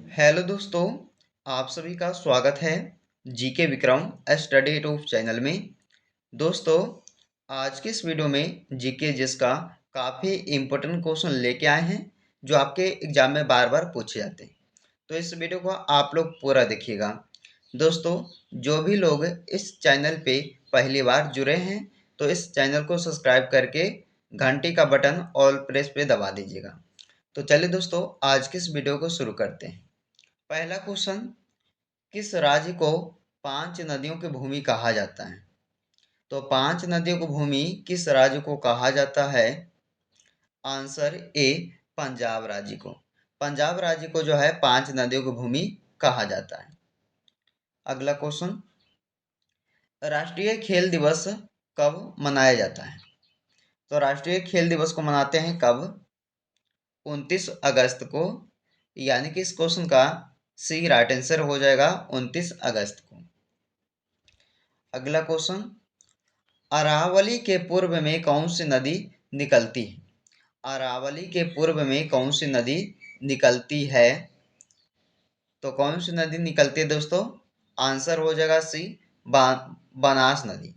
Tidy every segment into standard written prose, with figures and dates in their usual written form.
Hello दोस्तों, आप सभी का स्वागत है GK Vikram study tube channel में। दोस्तों, आज के इस वीडियो में जीके जिसका काफ़ी इम्पोर्टेंट क्वेश्चन लेके आए हैं जो आपके एग्जाम में बार बार पूछे जाते हैं। तो इस वीडियो को आप लोग पूरा देखिएगा। दोस्तों, जो भी लोग इस चैनल पे पहली बार जुड़े हैं तो इस चैनल को सब्सक्राइब करके घंटी का बटन ऑल प्रेस पे दबा दीजिएगा। तो चलिए दोस्तों, आज के इस वीडियो को शुरू करते हैं। पहला क्वेश्चन, किस राज्य को पांच नदियों की भूमि कहा जाता है? तो पांच नदियों की भूमि किस राज्य को कहा जाता है? आंसर ए, पंजाब राज्य को। पंजाब राज्य को जो है पांच नदियों की भूमि कहा जाता है। अगला क्वेश्चन, राष्ट्रीय खेल दिवस कब मनाया जाता है? तो राष्ट्रीय खेल दिवस को मनाते हैं कब? 29 अगस्त को। यानी कि इस क्वेश्चन का सी राइट आंसर हो जाएगा 29 अगस्त को। अगला क्वेश्चन, अरावली के पूर्व में कौन सी नदी निकलती है? अरावली के पूर्व में कौन सी नदी निकलती है? तो कौन सी नदी निकलती है दोस्तों? आंसर हो जाएगा सी, बनास नदी।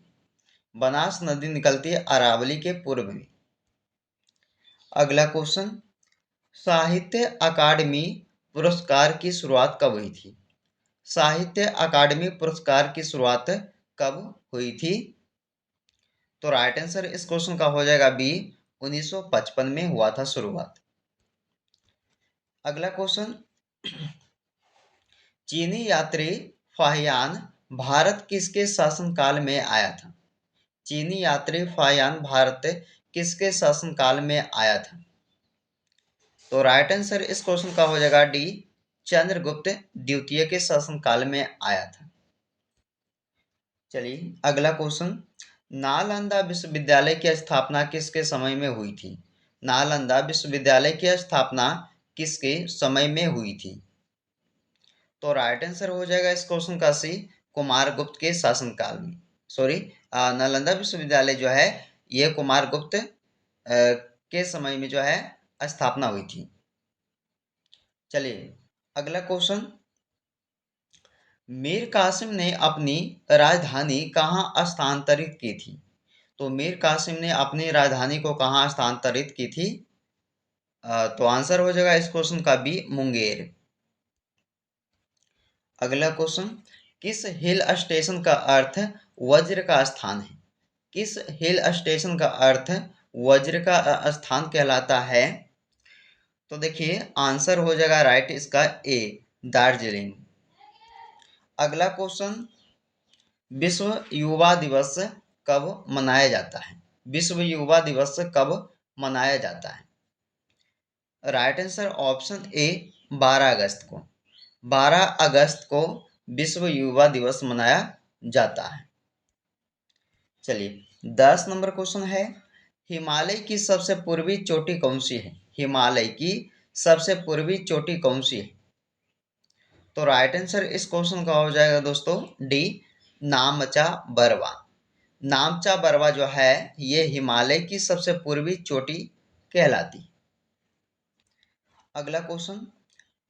बनास नदी निकलती है अरावली के पूर्व में। अगला क्वेश्चन, साहित्य अकादमी पुरस्कार की शुरुआत कब हुई थी? साहित्य अकादमी पुरस्कार की शुरुआत कब हुई थी? तो राइट आंसर इस क्वेश्चन का हो जाएगा बी, 1955 में हुआ था शुरुआत। अगला क्वेश्चन, चीनी यात्री फाहियान भारत किसके शासनकाल में आया था? चीनी यात्री फाहियान भारत किसके शासनकाल में आया था? तो राइट आंसर इस क्वेश्चन का हो जाएगा डी, चंद्रगुप्त द्वितीय के शासनकाल में आया था। चलिए अगला क्वेश्चन, नालंदा विश्वविद्यालय की स्थापना किसके समय में हुई थी? नालंदा विश्वविद्यालय की स्थापना किसके समय में हुई थी? तो राइट आंसर हो जाएगा इस क्वेश्चन का सी, कुमारगुप्त के शासनकाल में। सॉरी, नालंदा विश्वविद्यालय जो है ये कुमारगुप्त के समय में जो है स्थापना हुई थी। चलिए अगला क्वेश्चन, मीर कासिम ने अपनी राजधानी कहाँ स्थानांतरित की थी? तो मीर कासिम ने अपनी राजधानी को कहाँ स्थानांतरित की थी? तो आंसर हो जाएगा इस क्वेश्चन का बी, मुंगेर। अगला क्वेश्चन, किस हिल स्टेशन का अर्थ वज्र का स्थान है? किस हिल स्टेशन का अर्थ वज्र का स्थान कहलाता है? तो देखिए आंसर हो जाएगा राइट इसका ए, दार्जिलिंग। अगला क्वेश्चन, विश्व युवा दिवस कब मनाया जाता है? विश्व युवा दिवस कब मनाया जाता है? राइट आंसर ऑप्शन ए, 12 अगस्त को। 12 अगस्त को विश्व युवा दिवस मनाया जाता है। चलिए 10 नंबर क्वेश्चन है, हिमालय की सबसे पूर्वी चोटी कौन सी है? हिमालय की सबसे पूर्वी चोटी कौन सी है? तो राइट आंसर इस क्वेश्चन का हो जाएगा दोस्तों डी, नामचा बरवा। नामचा बरवा जो है ये हिमालय की सबसे पूर्वी चोटी कहलाती। अगला क्वेश्चन,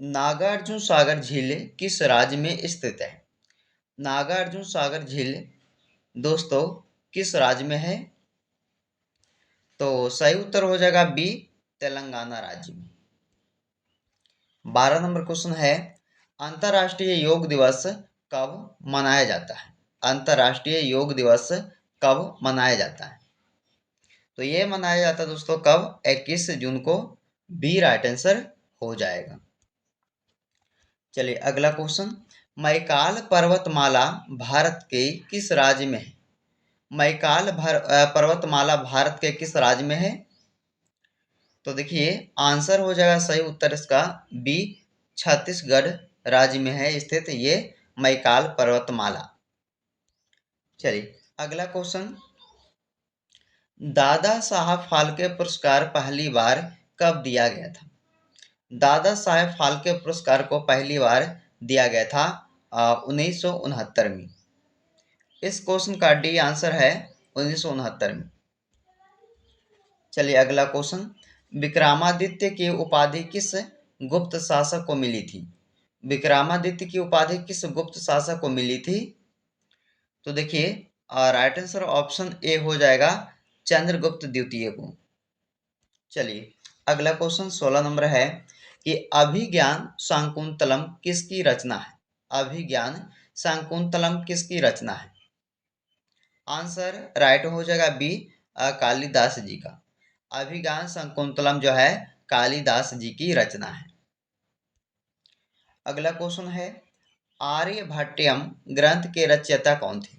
नागार्जुन सागर झील किस राज्य में स्थित है? नागार्जुन सागर झील दोस्तों किस राज्य में है? तो सही उत्तर हो जाएगा बी, तेलंगाना राज्य में। 12 नंबर क्वेश्चन है, अंतर्राष्ट्रीय योग दिवस कब मनाया जाता है? अंतर्राष्ट्रीय योग दिवस कब मनाया जाता है? तो ये मनाया जाता है दोस्तों कब? 21 जून को। बी राइट आंसर हो जाएगा। चलिए अगला क्वेश्चन, मैकाल पर्वतमाला भारत के किस राज्य में है? मैकाल पर्वतमाला भारत के किस राज्य में है? तो देखिए आंसर हो जाएगा सही उत्तर इसका बी, छत्तीसगढ़ राज्य में है स्थित ये मैकाल पर्वतमाला। चलिए अगला क्वेश्चन, दादा साहब फाल्के पुरस्कार पहली बार कब दिया गया था? दादा साहेब फाल्के पुरस्कार को पहली बार दिया गया था 1969 में। इस क्वेश्चन का डी आंसर है 1969 में। चलिए अगला क्वेश्चन, विक्रमादित्य की उपाधि किस गुप्त शासक को मिली थी? विक्रमादित्य की उपाधि किस गुप्त शासक को मिली थी? तो देखिए, राइट आंसर ऑप्शन ए हो जाएगा, चंद्रगुप्त द्वितीय को। चलिए अगला क्वेश्चन 16 नंबर है कि अभिज्ञान शाकुंतलम किसकी रचना है? अभिज्ञान शाकुंतलम किसकी रचना है? आंसर राइट हो जाएगा बी, कालिदास जी का। अभिज्ञान शाकुंतलम जो है कालिदास जी की रचना है। अगला क्वेश्चन है आर्यभट्टयम ग्रंथ के रचयिता कौन थे?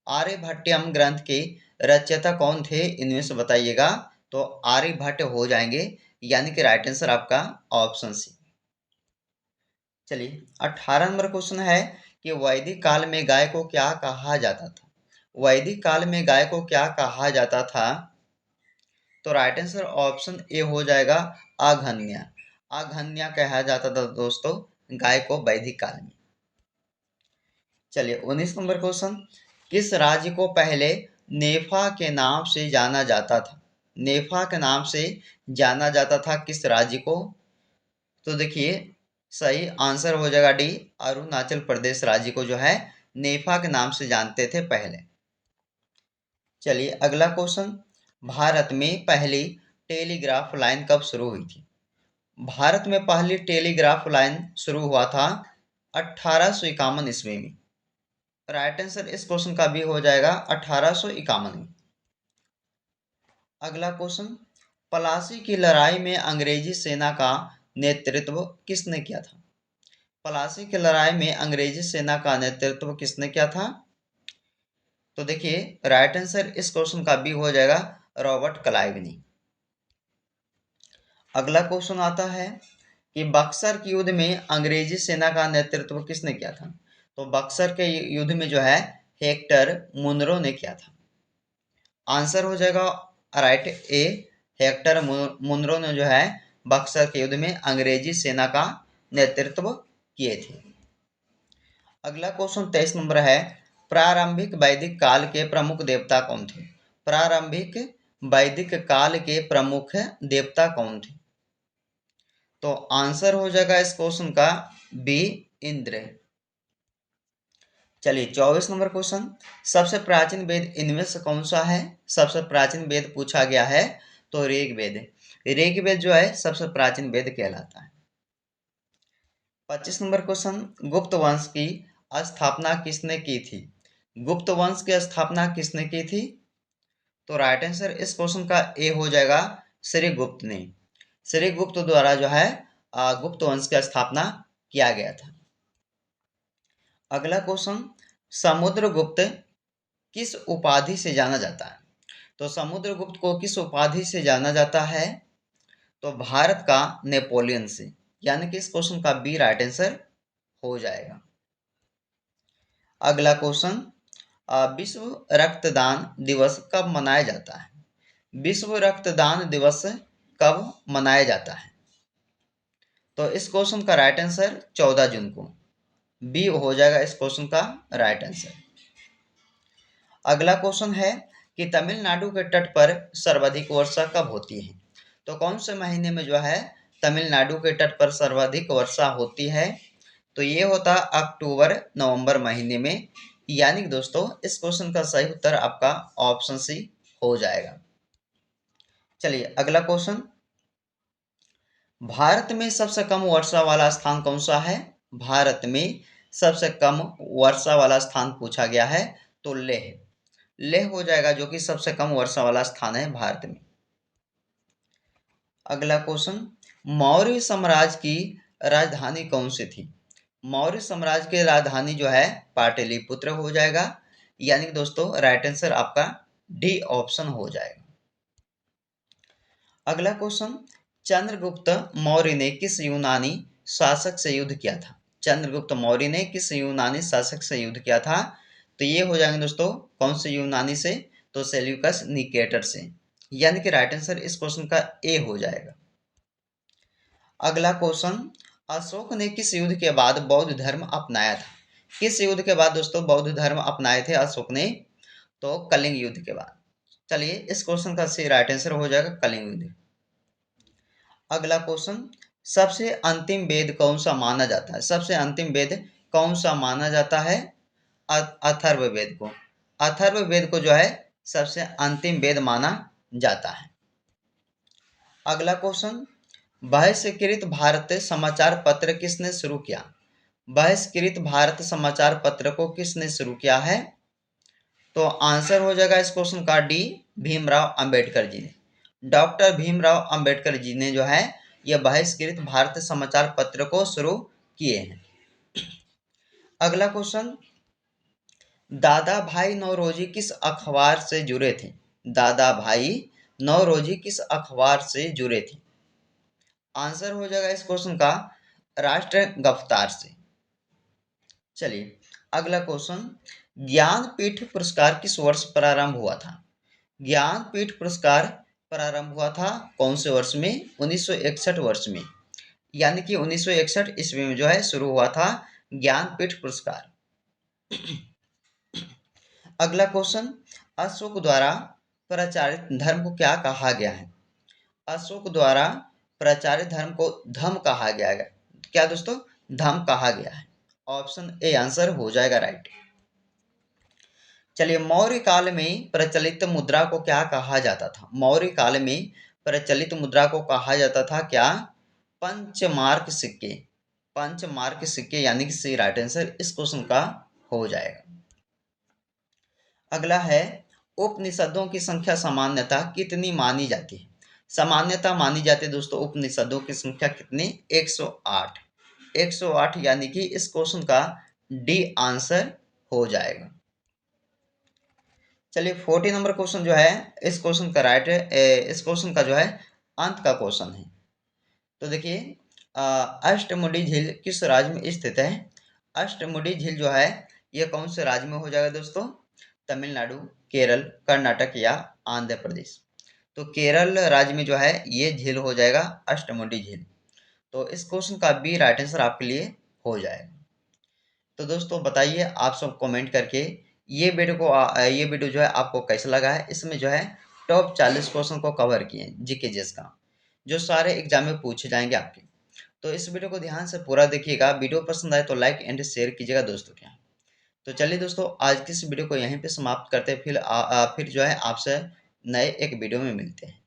आर्यभट्टयम ग्रंथ के रचयिता कौन थे, इनमें से बताइएगा। तो आर्यभट्ट हो जाएंगे, यानी कि राइट आंसर आपका ऑप्शन सी। चलिए 18 नंबर क्वेश्चन है कि वैदिक काल में गाय को क्या कहा जाता था? वैदिक काल में गाय को क्या कहा जाता था? तो राइट आंसर ऑप्शन ए हो जाएगा, अघन्या। अघन्या कहा जाता था दोस्तों गाय को वैदिक काल में। चलिए 19 नंबर क्वेश्चन, किस राज्य को पहले नेफा के नाम से जाना जाता था? नेफा के नाम से जाना जाता था किस राज्य को? तो देखिए सही आंसर हो जाएगा डी, अरुणाचल प्रदेश राज्य को जो है नेफा के नाम से जानते थे पहले। चलिए अगला क्वेश्चन, भारत में पहली टेलीग्राफ लाइन कब शुरू हुई थी? भारत में पहली टेलीग्राफ लाइन शुरू हुआ था 1851 ईस्वी में। राइट आंसर इस क्वेश्चन का भी हो जाएगा 1851 में। अगला क्वेश्चन, पलासी की लड़ाई में अंग्रेजी सेना का नेतृत्व किसने किया था? पलासी की लड़ाई में अंग्रेजी सेना का नेतृत्व किसने किया था? तो देखिए राइट आंसर इस क्वेश्चन का भी हो जाएगा रॉबर्ट क्लाइव ने। अगला क्वेश्चन आता है कि बक्सर के युद्ध में अंग्रेजी सेना का नेतृत्व किसने किया था? तो बक्सर के युद्ध में जो है हेक्टर मुनरो ने किया था। आंसर हो जाएगा राइट ए, हेक्टर मुनरो ने जो है बक्सर के युद्ध में अंग्रेजी सेना का नेतृत्व किए थे। अगला क्वेश्चन 23 नंबर है, प्रारंभिक वैदिक काल के प्रमुख देवता कौन थे? प्रारंभिक वैदिक काल के प्रमुख देवता कौन थे? तो आंसर हो जाएगा इस क्वेश्चन का बी, इंद्र। चलिए 24 नंबर क्वेश्चन, सबसे प्राचीन वेद इनमें से कौन सा है? सबसे प्राचीन वेद पूछा गया है तो ऋग्वेद। ऋग्वेद जो है सबसे प्राचीन वेद कहलाता है। 25 नंबर क्वेश्चन, गुप्त वंश की स्थापना किसने की थी? गुप्त वंश की स्थापना किसने की थी? तो राइट आंसर इस क्वेश्चन का ए हो जाएगा, श्रीगुप्त ने। श्रीगुप्त द्वारा जो है गुप्त वंश की स्थापना किया गया था। अगला क्वेश्चन, समुद्रगुप्त किस उपाधि से जाना जाता है? तो समुद्रगुप्त को किस उपाधि से जाना जाता है? तो भारत का नेपोलियन से, यानी कि इस क्वेश्चन का बी राइट आंसर हो जाएगा। अगला क्वेश्चन, विश्व रक्तदान दिवस कब मनाया जाता है? विश्व रक्तदान दिवस कब मनाया जाता है? तो इस क्वेश्चन का राइट आंसर 14 जून को, बी हो जाएगा इस क्वेश्चन का राइट आंसर। अगला क्वेश्चन है कि तमिलनाडु के तट पर सर्वाधिक वर्षा कब होती है? तो कौन से महीने में जो है तमिलनाडु के तट पर सर्वाधिक वर्षा होती है? तो ये होता अक्टूबर नवंबर महीने में, यानी कि दोस्तों इस क्वेश्चन का सही उत्तर आपका ऑप्शन सी हो जाएगा। चलिए अगला क्वेश्चन, भारत में सबसे कम वर्षा वाला स्थान कौन सा है? भारत में सबसे कम वर्षा वाला स्थान पूछा गया है तो लेह। लेह हो जाएगा जो कि सबसे कम वर्षा वाला स्थान है भारत में। अगला क्वेश्चन, मौर्य साम्राज्य की राजधानी कौन सी थी? मौर्य साम्राज्य की राजधानी जो है पाटलिपुत्र हो जाएगा, यानी कि दोस्तों राइट आंसर आपका डी ऑप्शन हो जाएगा। अगला क्वेश्चन, चंद्रगुप्त मौर्य ने किस यूनानी शासक से युद्ध किया था? चंद्रगुप्त मौर्य ने किस यूनानी शासक से युद्ध किया था? तो ये हो जाएंगे दोस्तों कौन से यूनानी से? तो सेल्यूकस निकेटर से, यानी कि राइट आंसर इस क्वेश्चन का ए हो जाएगा। अगला क्वेश्चन, अशोक ने किस युद्ध के बाद बौद्ध धर्म अपनाया था? किस युद्ध के बाद दोस्तों बौद्ध धर्म अपनाए थे अशोक ने? तो कलिंग युद्ध के बाद। चलिए इस क्वेश्चन का सही राइट आंसर हो जाएगा कलिंग युद्ध। अगला क्वेश्चन, सबसे अंतिम वेद कौन सा माना जाता है? सबसे अंतिम वेद कौन सा माना जाता है? अथर्ववेद को। अथर्ववेद को जो है सबसे अंतिम वेद माना जाता है। अगला क्वेश्चन, बहिष्कृत भारत समाचार पत्र किसने शुरू किया? बहिष्कृत भारत समाचार पत्र को किसने शुरू किया है? तो आंसर हो जाएगा इस क्वेश्चन का डी, भीमराव अंबेडकर जी ने। डॉक्टर भीमराव अंबेडकर जी ने जो है यह बहिष्कृत भारत समाचार पत्र को शुरू किए हैं। अगला क्वेश्चन, दादा भाई नौरोजी किस अखबार से जुड़े थे? दादा भाई नौरोजी किस अखबार से जुड़े थे? आंसर हो जाएगा इस क्वेश्चन का राष्ट्र गिरफ्तार से। चलिए अगला क्वेश्चन, ज्ञानपीठ पुरस्कार किस वर्ष प्रारंभ हुआ था? ज्ञानपीठ पुरस्कार प्रारंभ हुआ था कौन से वर्ष में? 1961 वर्ष में, यानी कि 1961 ईस्वी में जो है शुरू हुआ था ज्ञानपीठ पुरस्कार। अगला क्वेश्चन, अशोक द्वारा प्रचारित धर्म को क्या कहा गया है? अशोक द्वारा प्रचारित धर्म को धम्म कहा गया है। क्या दोस्तों? धम्म कहा गया है। ऑप्शन ए आंसर हो जाएगा राइट। चलिए, मौर्य काल में प्रचलित मुद्रा को क्या कहा जाता था? मौर्य काल में प्रचलित मुद्रा को कहा जाता था क्या? पंचमार्क सिक्के। पंचमार्क सिक्के यानी कि सी राइट आंसर इस क्वेश्चन का हो जाएगा। अगला है, उपनिषदों की संख्या सामान्यतः कितनी मानी जाती है? सामान्यतः मानी जाती है दोस्तों उपनिषदों की संख्या कितनी? 108। 108 यानी कि इस क्वेश्चन का डी आंसर हो जाएगा। चलिए 40 नंबर क्वेश्चन जो है इस क्वेश्चन का राइट है, इस क्वेश्चन का जो है अंत का क्वेश्चन है। तो देखिए, अष्टमुडी झील किस राज्य में स्थित है? अष्टमुडी झील जो है यह कौन से राज्य में हो जाएगा दोस्तों? तमिलनाडु, केरल, कर्नाटक या आंध्र प्रदेश। तो केरल राज्य में जो है ये झील हो जाएगा अष्टमुडी झील। तो इस क्वेश्चन का बी राइट आंसर आपके लिए हो जाएगा। तो दोस्तों बताइए आप सब कमेंट करके ये वीडियो जो है आपको कैसा लगा है। इसमें जो है टॉप 40 क्वेश्चन को कवर किए जीके जीएस का, जो सारे एग्जाम में पूछे जाएंगे आपके। तो इस वीडियो को ध्यान से पूरा देखिएगा। वीडियो पसंद आए तो लाइक एंड शेयर कीजिएगा दोस्तों के यहाँ। तो चलिए दोस्तों आज की इस वीडियो को यहीं पे समाप्त करते हैं। फिर जो है आपसे नए एक वीडियो में मिलते हैं।